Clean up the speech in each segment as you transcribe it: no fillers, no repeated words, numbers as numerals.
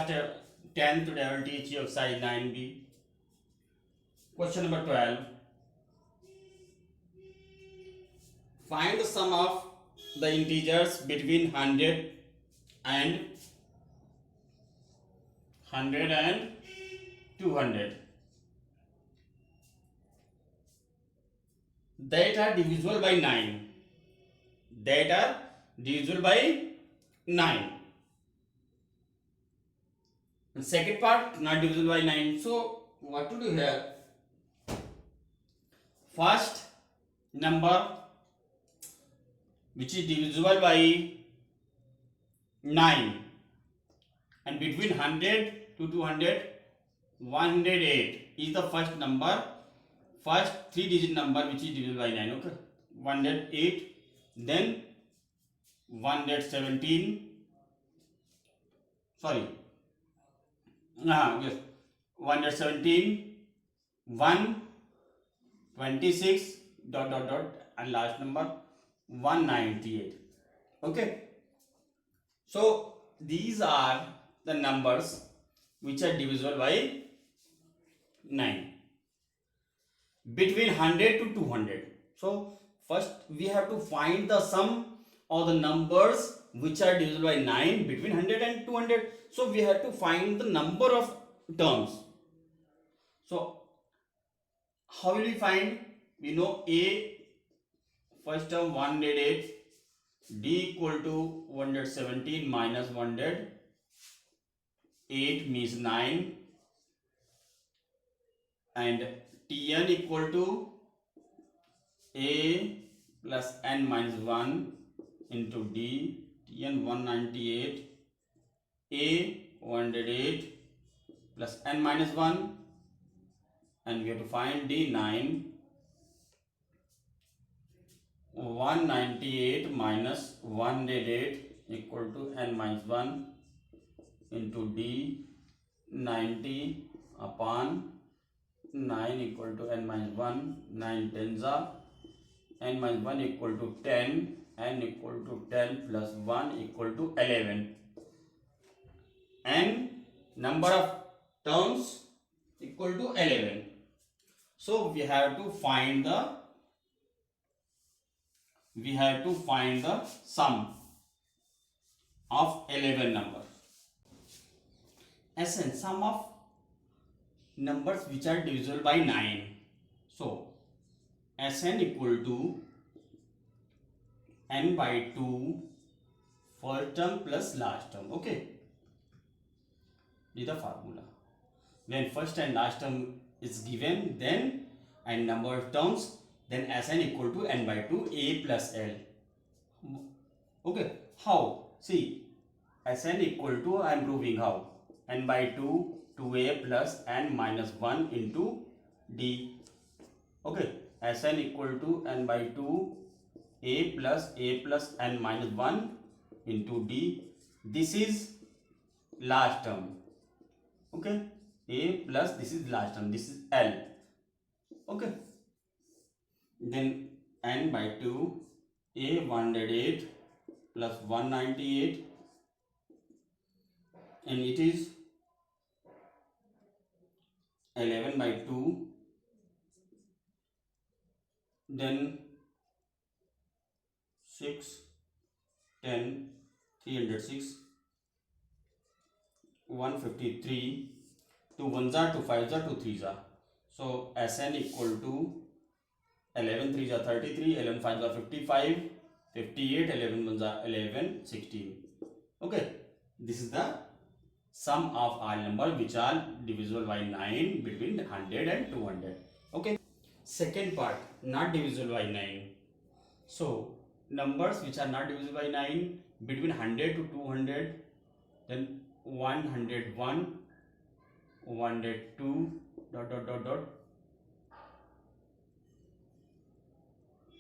class 10th today I will teach you exercise 9b. Question number 12. Find the sum of the integers between 100 and 200 that are divisible by 9. That are divisible by 9. And second part, not divisible by 9. So what to do here? First number which is divisible by 9 and between 100 to 200, 108 is the first number, first 3-digit number which is divisible by 9. Okay, 108, then 117, sorry, yes, 117, 126, and last number 198. Okay, so these are the numbers which are divisible by 9 between 100 to 200. So first we have to find the sum of the numbers which are divisible by 9 between 100 and 200. So we have to find the number of terms. So how will we find? We know A, first term 108, D equal to 117 minus 108 means 9, and Tn equal to A plus n minus 1 into D, Tn 198, A 108 plus n minus 1, and we have to find D 9. 198 minus 188 equal to n minus 1 into D 90 upon 9 equal to n minus 1, 9 tens are n minus 1 equal to 10, n equal to 10 plus 1 equal to 11, and number of terms equal to 11. So we have to find the sum of 11 numbers. Sn, sum of numbers which are divisible by 9. So Sn equal to n by 2 first term plus last term. Okay, this is the formula. When first and last term is given, then and number of terms, then Sn equal to n by 2 a plus l. Okay, how? See, Sn equal to, I am proving how, n by 2 2a plus n minus 1 into d. Okay, Sn equal to n by 2 a plus n minus 1 into d. This is last term. Okay, a plus, this is last term, this is l. Okay, then n by 2 a 108 plus 198, and it is 11 by 2, then 6, 10, 306, 153, 2 1s are 2 5s are 2 3s are. So Sn equal to 11 3s are 33, 11 5s are 55, 58, 11 1s are 11, 16. Okay, this is the sum of all numbers which are divisible by 9 between 100 and 200. Okay, second part, not divisible by 9. So numbers which are not divisible by 9 between 100 to 200, then 101, 102,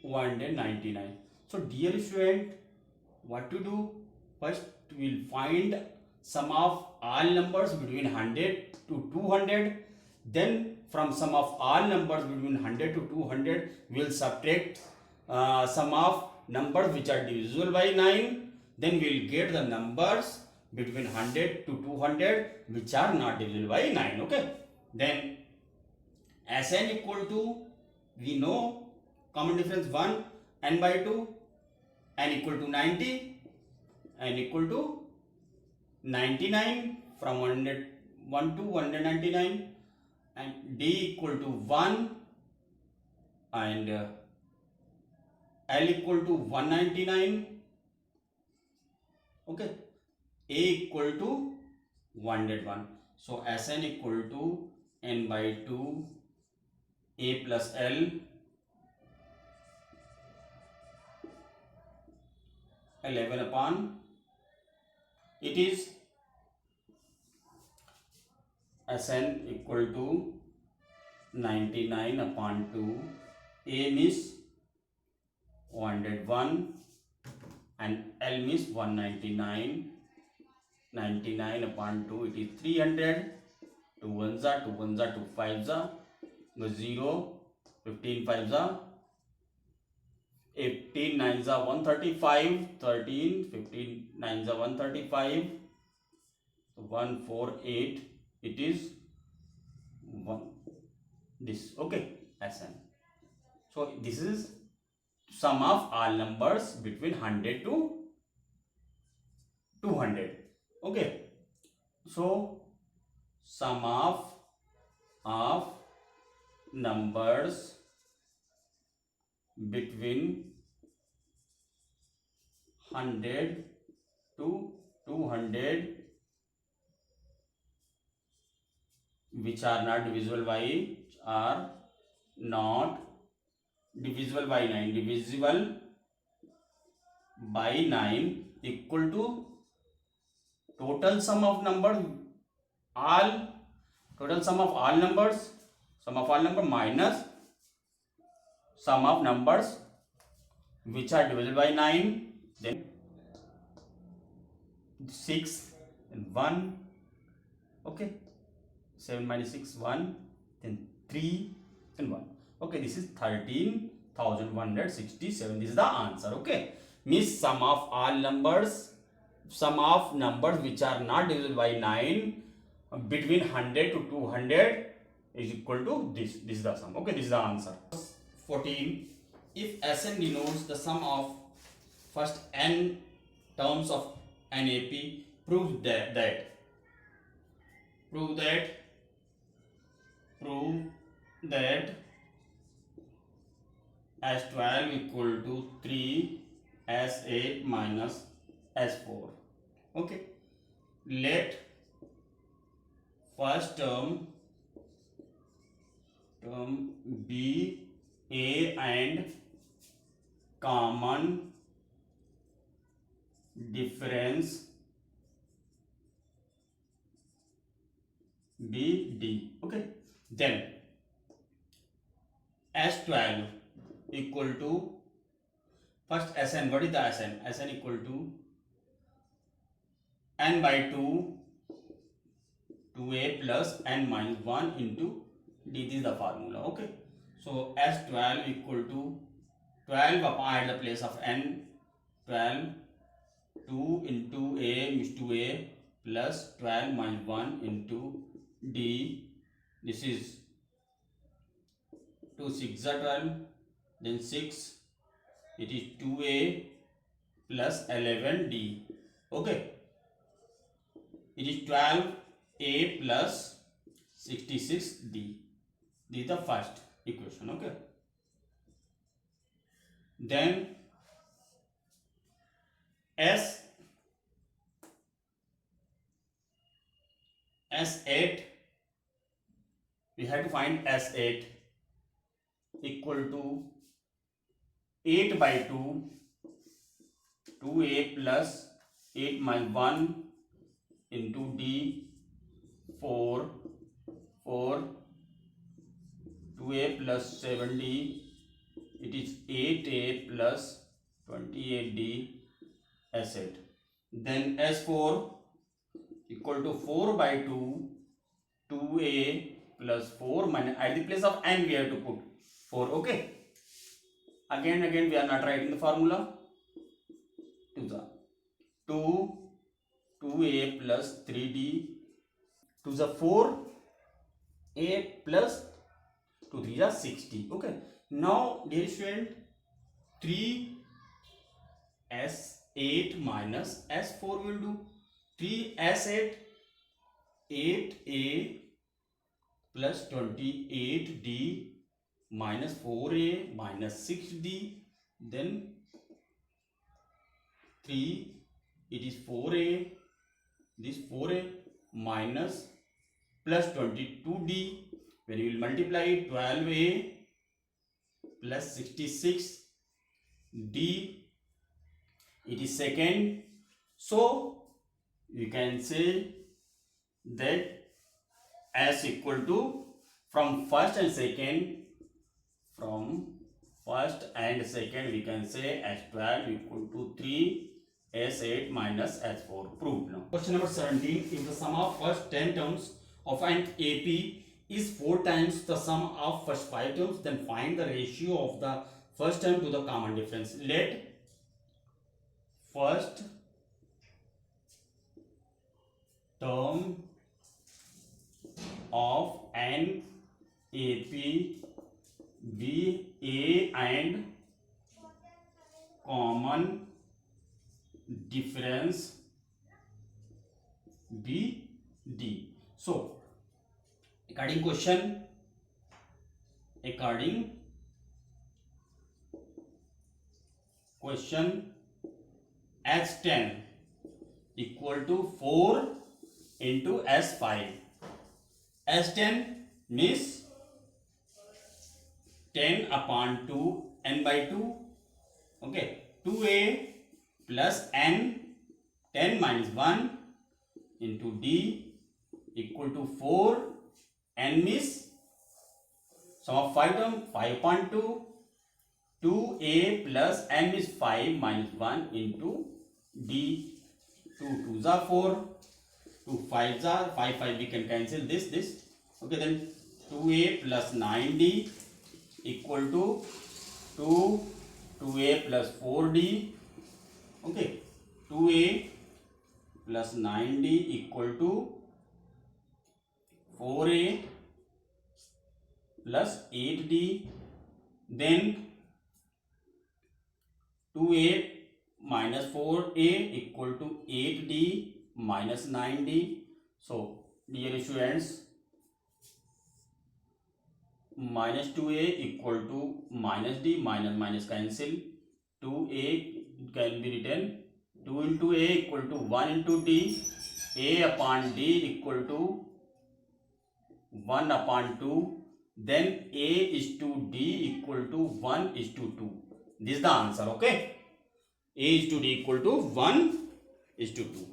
199. So dear student, what to do? First we will find sum of all numbers between 100 to 200. Then from sum of all numbers between 100 to 200, we will subtract sum of numbers which are divisible by 9. Then we will get the numbers between 100 to 200 which are not divisible by 9. Okay, then Sn equal to, we know common difference 1, n by 2, n equal to 90, n equal to 99 from 1 to 199, and d equal to 1, and L equal to 199. Okay, A equal to 101. So Sn equal to n by 2 A plus L 11 upon, it is Sn equal to 99 upon 2, A means 101 and L means 199. 99 upon 2, it is 300. 2 ones are 2 ones are 2 fives are 0. 15 fives are 18 nines are 135. 13 15 nines are 135. 148, it is 1, this. Okay, Sn. So this is sum of all numbers between 100 to 200. Okay, so sum of numbers between 100 to 200 which are not divisible by 9, divisible by 9 equal to total sum of numbers, total sum of all numbers, minus sum of numbers which are divisible by 9, then 6 and 1. Okay, 7 minus 6 1, then 3 and 1. Okay, this is 13,167. This is the answer. Okay, means sum of all numbers, sum of numbers which are not divisible by 9 between 100 to 200 is equal to this. This is the sum. Okay, this is the answer. 14. If Sn denotes the sum of first n terms of NAP, prove that S12 equal to 3 S8 minus S4. Okay, let first term be A and common difference be D. Okay, then S12 equal to first Sn. What is the Sn? Sn equal to n by 2 2a plus n minus 1 into d. This is the formula. Okay, so S12 equal to 12 upon at the place of n, 12, 2 into a means 2a plus 12 minus 1 into d. This is 2 6 are 12, then 6, it is 2a plus 11d. Okay, it is 12a plus 66d. This is the first equation. Okay, then S8, we have to find S8 equal to 8 by 2, 2a plus 8 minus 1 into d, 4, 2a plus 7d, it is 8a plus 28d, S8. Then S4 equal to 4 by 2, 2a plus 4 minus, at the place of n we have to put 4. Okay, again we are not writing the formula. 2 2 2a plus 3d, 2 is a 4, a plus 2 3 is 60. Okay. Now, dear student, 3s8 minus s4 will do. 3s8, 8a plus 28d minus 4a minus 6d, then 3, it is 4a, this 4a minus plus 22d, when you will multiply it, 12a plus 66d, it is second. So you can say that s equal to, from first and second we can say s12 equal to 3 s8 minus s4. Proved now. Question number 17. If the sum of first 10 terms of an AP is 4 times the sum of first 5 terms, then find the ratio of the first term to the common difference. Let first term of an AP be A and common difference be D. So, according question S10 equal to 4 into S5. S10 means 10 upon 2, n by 2. Okay, 2a plus n, 10 minus 1 into d equal to 4. N means sum of 5 term, 5 upon 2. 2a plus n means 5 minus 1 into d. 2 2s are 4. 2 5s are 5 5, we can cancel this. Okay, then 2a plus 9d equal to 2a plus 4d. Okay, 2a plus 9d equal to 4a plus 8d. Then 2a minus 4a equal to 8d minus 9d. So, dear students, minus 2a equal to minus d, minus cancel. 2a can be written 2 into a equal to 1 into d. A upon d equal to 1 upon 2. Then a is to d equal to 1 is to 2. This is the answer. Okay, a is to d equal to 1 is to 2.